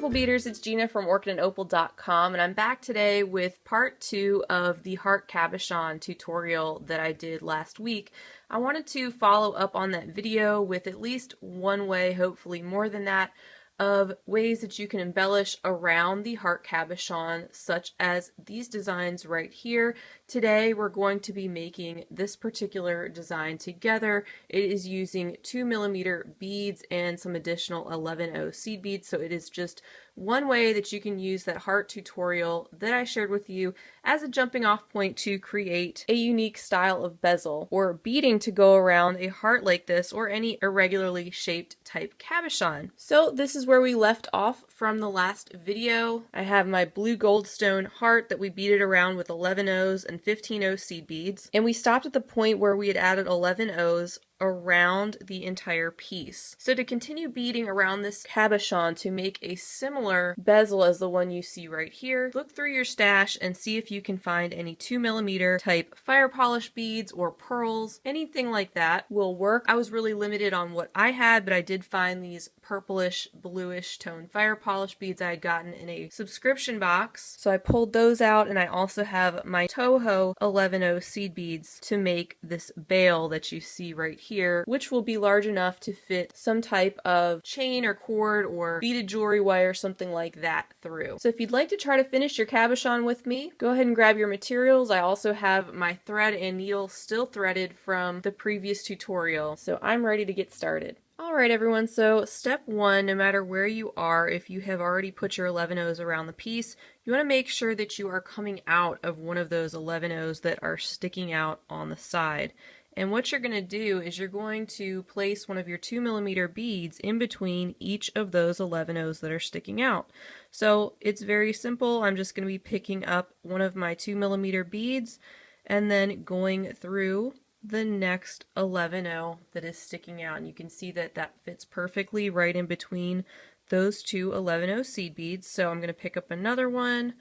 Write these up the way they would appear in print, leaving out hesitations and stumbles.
beautiful beaders, it's Gina from orchidandopal.com, and I'm back today with part 2 of the heart cabochon tutorial that I did last week. I wanted to follow up on that video with at least one way, hopefully more than that, of ways that you can embellish around the heart cabochon, such as these designs right here. Today we're going to be making this particular design together. It is using 2mm beads and some additional 11/0 seed beads, so it is just one way that you can use that heart tutorial that I shared with you as a jumping off point to create a unique style of bezel or beading to go around a heart like this or any irregularly shaped type cabochon. So this is where we left off from the last video. I have my blue goldstone heart that we beaded around with 11/0s and 15/0 seed beads, and we stopped at the point where we had added 11/0s around the entire piece. So to continue beading around this cabochon to make a similar bezel as the one you see right here, look through your stash and see if you can find any 2mm type fire polish beads or pearls. Anything like that will work. I was really limited on what I had, but I did find these purplish bluish tone fire polish beads I had gotten in a subscription box, so I pulled those out, and I also have my Toho 11/0 seed beads to make this bail that you see right here, which will be large enough to fit some type of chain or cord or beaded jewelry wire, something like that through. So if you'd like to try to finish your cabochon with me, go ahead and grab your materials. I also have my thread and needle still threaded from the previous tutorial, so I'm ready to get started. Alright everyone, so step 1, no matter where you are, if you have already put your 11/0s around the piece, you want to make sure that you are coming out of one of those 11/0s that are sticking out on the side. And what you're going to do is you're going to place one of your 2mm beads in between each of those 11/0s that are sticking out. So it's very simple. I'm just going to be picking up one of my 2mm beads and then going through the next 11/0 that is sticking out, and you can see that that fits perfectly right in between those two 11/0 seed beads. So I'm going to pick up another one,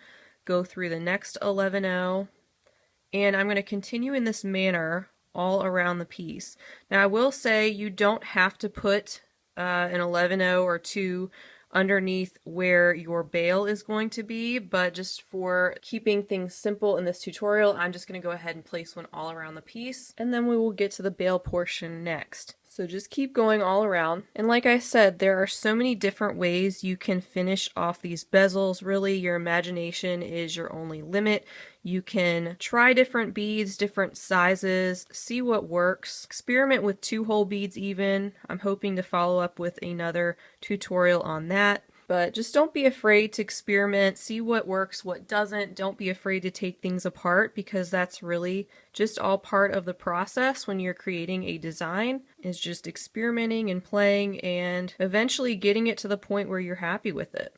go through the next 11/0, and I'm going to continue in this manner all around the piece. Now I will say you don't have to put an 11/0 or 2 underneath where your bail is going to be, but just for keeping things simple in this tutorial, I'm just going to go ahead and place one all around the piece, and then we will get to the bail portion next. So just keep going all around. And like I said, there are so many different ways you can finish off these bezels. Really, your imagination is your only limit. You can try different beads, different sizes, see what works. Experiment with 2-hole beads even. I'm hoping to follow up with another tutorial on that. But just don't be afraid to experiment, see what works, what doesn't. Don't be afraid to take things apart, because that's really just all part of the process when you're creating a design, is just experimenting and playing and eventually getting it to the point where you're happy with it.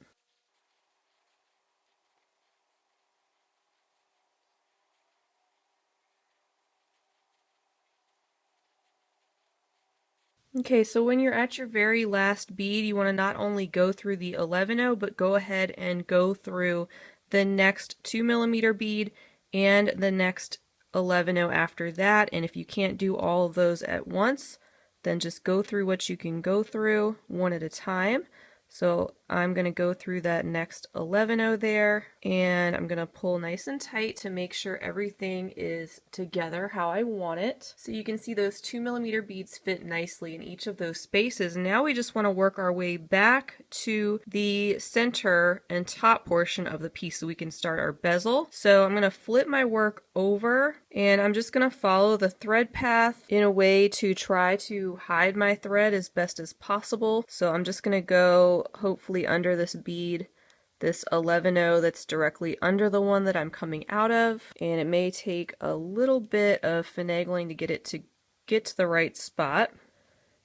Okay, so when you're at your very last bead, you want to not only go through the 11/0, but go ahead and go through the next 2mm bead and the next 11/0 after that. And if you can't do all of those at once, then just go through what you can go through one at a time. So I'm going to go through that next 11/0 there, and I'm going to pull nice and tight to make sure everything is together how I want it. So you can see those 2mm beads fit nicely in each of those spaces. Now we just want to work our way back to the center and top portion of the piece so we can start our bezel. So I'm going to flip my work over, and I'm just going to follow the thread path in a way to try to hide my thread as best as possible. So I'm just going to go hopefully under this bead, this 11/0 that's directly under the one that I'm coming out of, and it may take a little bit of finagling to get it to get to the right spot.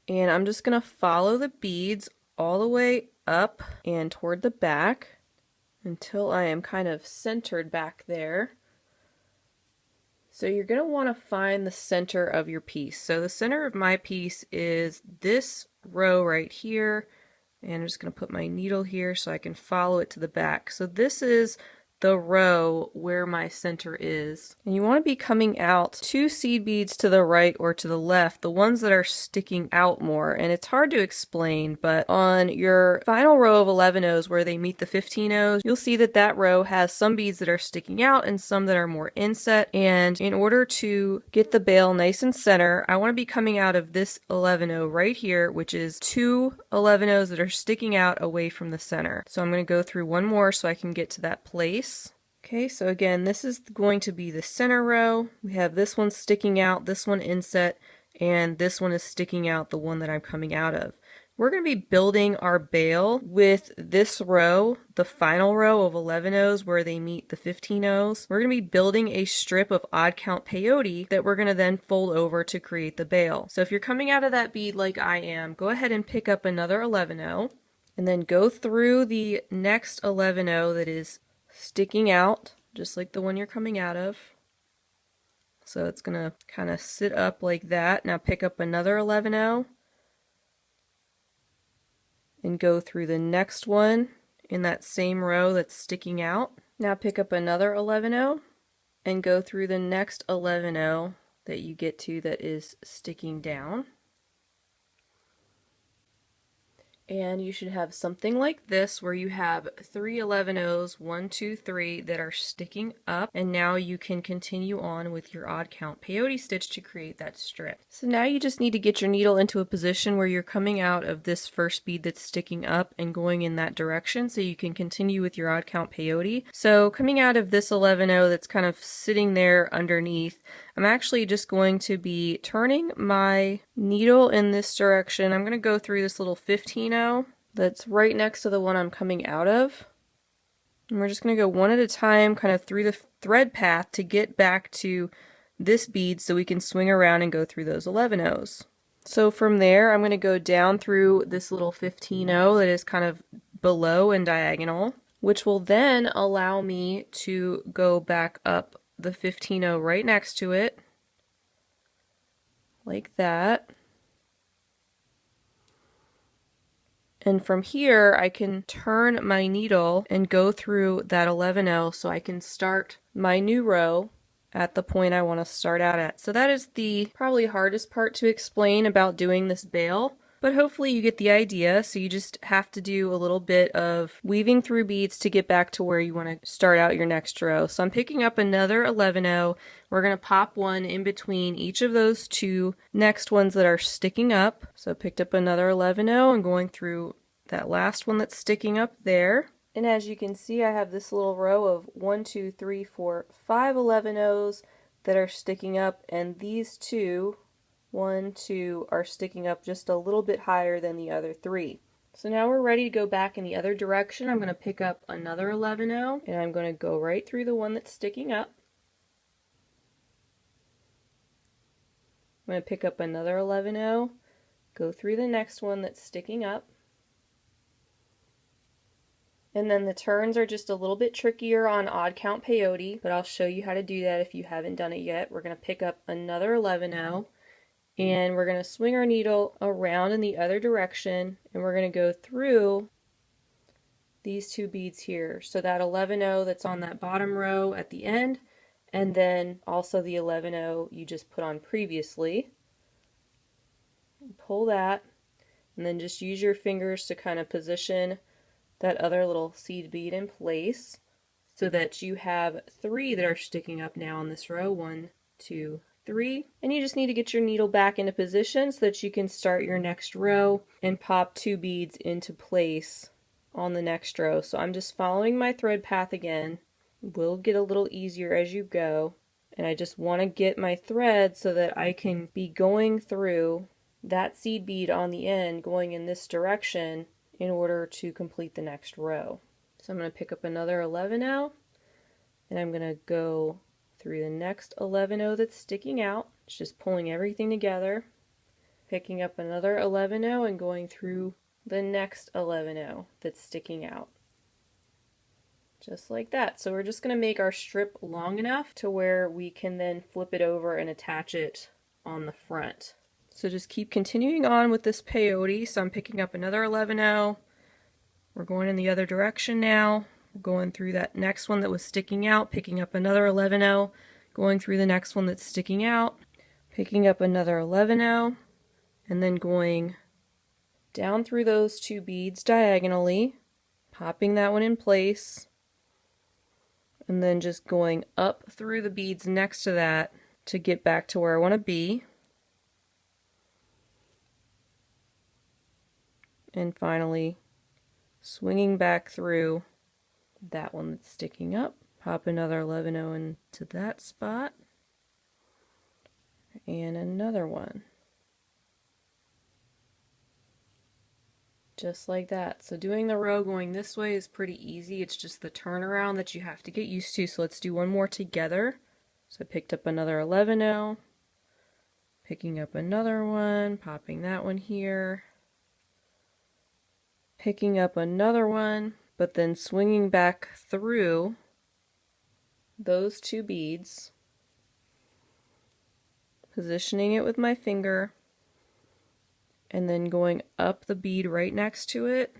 And I'm just going to follow the beads all the way up and toward the back until I am kind of centered back there. So you're going to want to find the center of your piece. So the center of my piece is this row right here, and I'm just going to put my needle here so I can follow it to the back. So this is the row where my center is. And you want to be coming out 2 seed beads to the right or to the left, the ones that are sticking out more. And it's hard to explain, but on your final row of 11 O's where they meet the 15 O's, you'll see that that row has some beads that are sticking out and some that are more inset. And in order to get the bail nice and center, I want to be coming out of this 11 O right here, which is 2 11 O's that are sticking out away from the center. So I'm going to go through one more so I can get to that place. Okay, so again, this is going to be the center row. We have this one sticking out, this one inset, and this one is sticking out, the one that I'm coming out of. We're going to be building our bail with this row, the final row of 11 O's where they meet the 15 O's. We're going to be building a strip of odd count peyote that we're going to then fold over to create the bail. So if you're coming out of that bead like I am, go ahead and pick up another 11 O and then go through the next 11 O that is sticking out, just like the one you're coming out of. So it's going to kind of sit up like that. Now pick up another 11 O and go through the next one in that same row that's sticking out. Now pick up another 11 O and go through the next 11 O that you get to that is sticking down. And you should have something like this where you have 3 11 O's, 1, 2, 3 that are sticking up, and now you can continue on with your odd count peyote stitch to create that strip. So now you just need to get your needle into a position where you're coming out of this first bead that's sticking up and going in that direction so you can continue with your odd count peyote. So coming out of this 11 O that's kind of sitting there underneath, I'm actually just going to be turning my needle in this direction. I'm going to go through this little 15 O that's right next to the one I'm coming out of. And we're just going to go one at a time kind of through the thread path to get back to this bead so we can swing around and go through those 11 O's. So from there I'm going to go down through this little 15 O that is kind of below and diagonal, which will then allow me to go back up the 15 O right next to it, like that. And from here I can turn my needle and go through that 11 O so I can start my new row at the point I want to start out at. So that is the probably hardest part to explain about doing this bail. But hopefully you get the idea, so you just have to do a little bit of weaving through beads to get back to where you want to start out your next row. So I'm picking up another 11 O. We're going to pop one in between each of those 2 next ones that are sticking up. So I picked up another 11 O and going through that last one that's sticking up there. And as you can see, I have this little row of 1, 2, 3, 4, 5 11 O's that are sticking up, and these 2 1, 2 are sticking up just a little bit higher than the other 3. So now we're ready to go back in the other direction. I'm going to pick up another 11 O and I'm going to go right through the one that's sticking up. I'm going to pick up another 11 O, go through the next one that's sticking up. And then the turns are just a little bit trickier on odd count peyote, but I'll show you how to do that if you haven't done it yet. We're going to pick up another 11 O. And we're going to swing our needle around in the other direction, and we're going to go through these 2 beads here. So that 11 O that's on that bottom row at the end, and then also the 11 O you just put on previously. Pull that, and then just use your fingers to kind of position that other little seed bead in place so that you have 3 that are sticking up now in this row. 1, 2, 3, and you just need to get your needle back into position so that you can start your next row and pop 2 beads into place on the next row. So I'm just following my thread path again. It will get a little easier as you go, and I just want to get my thread so that I can be going through that seed bead on the end going in this direction in order to complete the next row. So I'm going to pick up another 11 O, and I'm going to go through the next 11 O that's sticking out. It's just pulling everything together. Picking up another 11 O and going through the next 11 O that's sticking out. Just like that. So we're just going to make our strip long enough to where we can then flip it over and attach it on the front. So just keep continuing on with this peyote. So I'm picking up another 11 O. We're going in the other direction now. going through that next one that was sticking out, picking up another 11-0, going through the next one that's sticking out, picking up another 11-0, and then going down through those 2 beads diagonally, popping that one in place, and then just going up through the beads next to that to get back to where I want to be. And finally swinging back through that one that's sticking up, pop another 11-0 into that spot, and another one. Just like that. So doing the row going this way is pretty easy. It's just the turnaround that you have to get used to. So let's do one more together. So I picked up another 11-0, picking up another one, popping that one here, picking up another one, but then swinging back through those 2 beads, positioning it with my finger, and then going up the bead right next to it,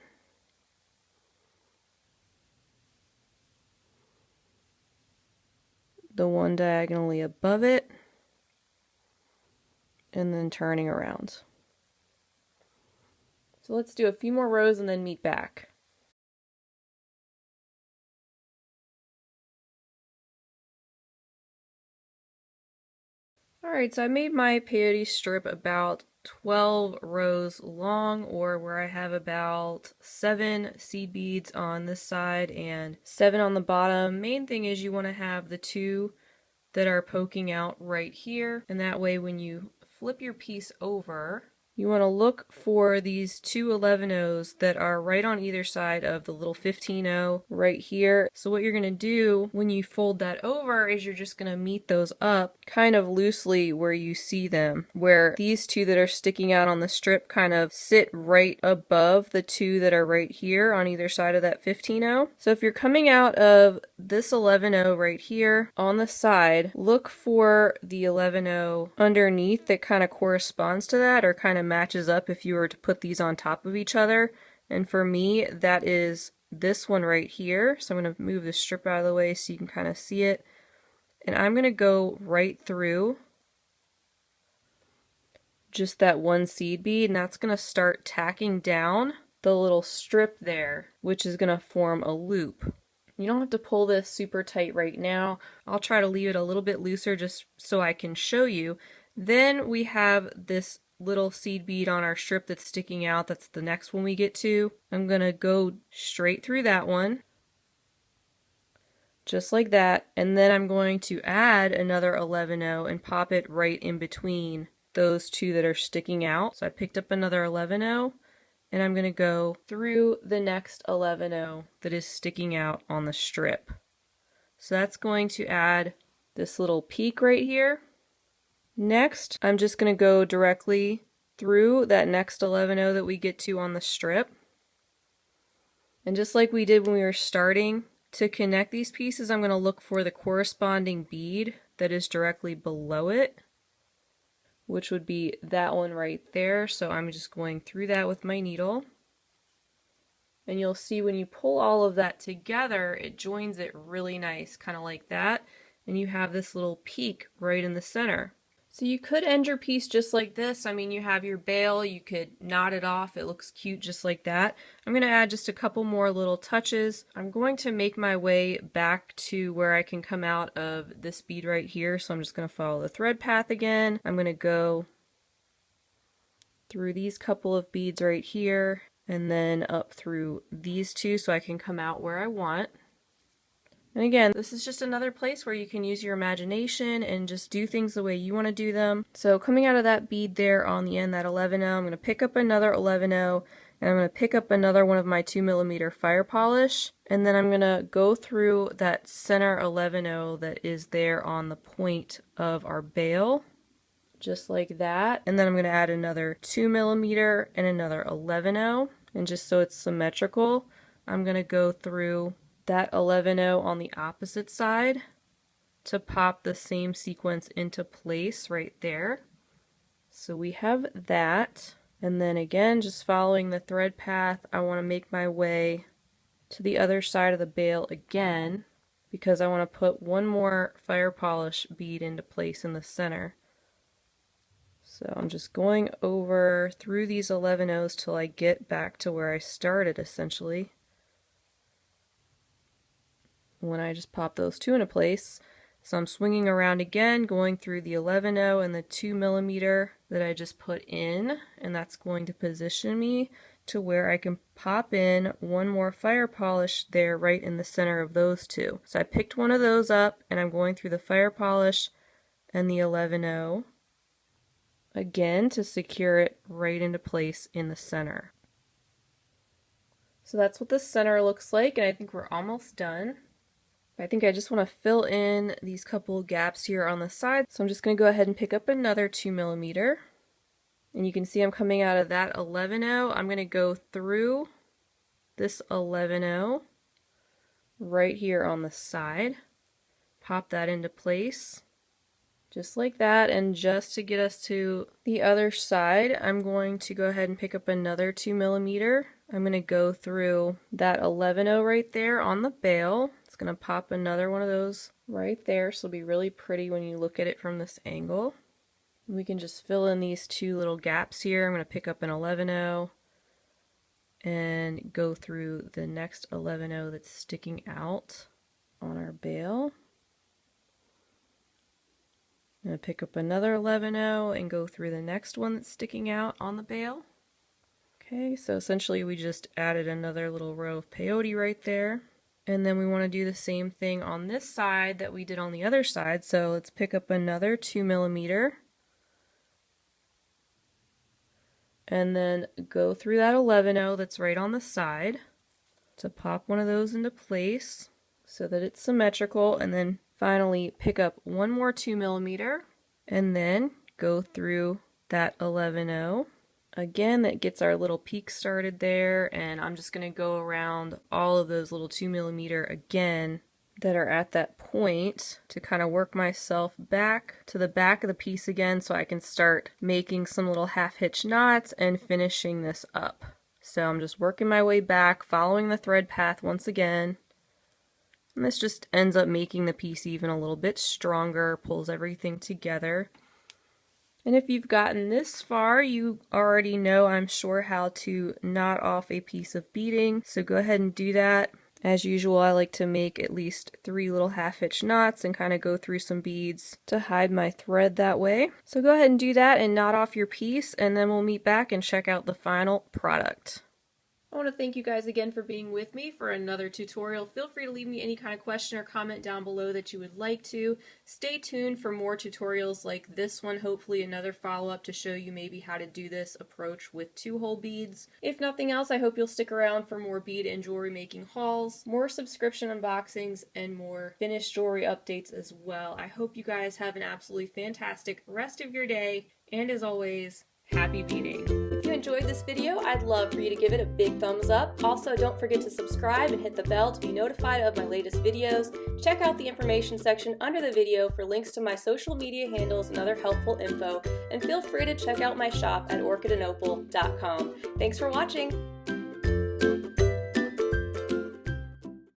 the one diagonally above it, and then turning around. So let's do a few more rows and then meet back. Alright, so I made my peyote strip about 12 rows long, or where I have about 7 seed beads on this side and 7 on the bottom. Main thing is you want to have the 2 that are poking out right here, and that way when you flip your piece over, you want to look for these 2 11-0s that are right on either side of the little 15-0 right here. So what you're going to do when you fold that over is you're just going to meet those up kind of loosely where you see them, where these 2 that are sticking out on the strip kind of sit right above the 2 that are right here on either side of that 15-0. So if you're coming out of this 11-0 right here on the side, look for the 11-0 underneath that kind of corresponds to that, or kind of matches up if you were to put these on top of each other. And for me, that is this one right here. So I'm going to move the strip out of the way so you can kind of see it. And I'm going to go right through just that one seed bead, and that's going to start tacking down the little strip there, which is going to form a loop. You don't have to pull this super tight right now. I'll try to leave it a little bit looser just so I can show you. Then we have this little seed bead on our strip that's sticking out. That's the next one we get to. I'm going to go straight through that one, just like that, and then I'm going to add another 11-0 and pop it right in between those 2 that are sticking out. So I picked up another 11-0, and I'm going to go through the next 11-0 that is sticking out on the strip. So that's going to add this little peak right here. Next, I'm just going to go directly through that next 11-0 that we get to on the strip. And just like we did when we were starting, to connect these pieces, I'm going to look for the corresponding bead that is directly below it, which would be that one right there. So I'm just going through that with my needle. And you'll see when you pull all of that together, it joins it really nice, kind of like that. And you have this little peak right in the center. So you could end your piece just like this. I mean, you have your bail, you could knot it off, it looks cute just like that. I'm going to add just a couple more little touches. I'm going to make my way back to where I can come out of this bead right here. So I'm just going to follow the thread path again. I'm going to go through these couple of beads right here, and then up through these 2 so I can come out where I want. And again, this is just another place where you can use your imagination and just do things the way you want to do them. So coming out of that bead there on the end, that 11-0, I'm going to pick up another 11-0, and I'm going to pick up another one of my 2mm fire polish, and then I'm going to go through that center 11-0 that is there on the point of our bail, just like that. And then I'm going to add another 2mm and another 11-0, and just so it's symmetrical, I'm going to go through that 11-0 on the opposite side to pop the same sequence into place right there. So we have that, and then again, just following the thread path, I want to make my way to the other side of the bail again because I want to put one more fire polish bead into place in the center. So I'm just going over through these 11 O's till I get back to where I started essentially. When I just pop those two into place. So I'm swinging around again, going through the 11-0 and the 2mm that I just put in, and that's going to position me to where I can pop in one more fire polish there right in the center of those two. So I picked one of those up and I'm going through the fire polish and the 11-0 again to secure it right into place in the center. So that's what the center looks like, and I think we're almost done. I think I just want to fill in these couple gaps here on the side. So I'm just going to go ahead and pick up another 2mm. And you can see I'm coming out of that 11-0. I'm going to go through this 11-0 right here on the side. Pop that into place. Just like that. And just to get us to the other side, I'm going to go ahead and pick up another 2mm. I'm going to go through that 11-0 right there on the bail. It's going to pop another one of those right there, so it'll be really pretty when you look at it from this angle. We can just fill in these two little gaps here. I'm going to pick up an 11-0 and go through the next 11-0 that's sticking out on our bail. I'm going to pick up another 11-0 and go through the next one that's sticking out on the bail. Okay, so essentially we just added another little row of peyote right there. And then we want to do the same thing on this side that we did on the other side. So let's pick up another 2mm. And then go through that 11-0 that's right on the side to pop one of those into place so that it's symmetrical. And then finally pick up one more 2mm and then go through that 11-0. Again, that gets our little peak started there, and I'm just going to go around all of those little 2mm again that are at that point to kind of work myself back to the back of the piece again so I can start making some little half hitch knots and finishing this up. So I'm just working my way back, following the thread path once again, and this just ends up making the piece even a little bit stronger, pulls everything together. And if you've gotten this far, you already know, I'm sure, how to knot off a piece of beading. So go ahead and do that. As usual, I like to make at least 3 little half hitch knots and kind of go through some beads to hide my thread that way. So go ahead and do that and knot off your piece, and then we'll meet back and check out the final product. I want to thank you guys again for being with me for another tutorial. Feel free to leave me any kind of question or comment down below that you would like to. Stay tuned for more tutorials like this one, hopefully another follow-up to show you maybe how to do this approach with 2-hole beads. If nothing else, I hope you'll stick around for more bead and jewelry making hauls, more subscription unboxings, and more finished jewelry updates as well. I hope you guys have an absolutely fantastic rest of your day, and as always, happy beading. If you enjoyed this video, I'd love for you to give it a big thumbs up. Also, don't forget to subscribe and hit the bell to be notified of my latest videos. Check out the information section under the video for links to my social media handles and other helpful info, and feel free to check out my shop at orchidandopal.com. Thanks for watching!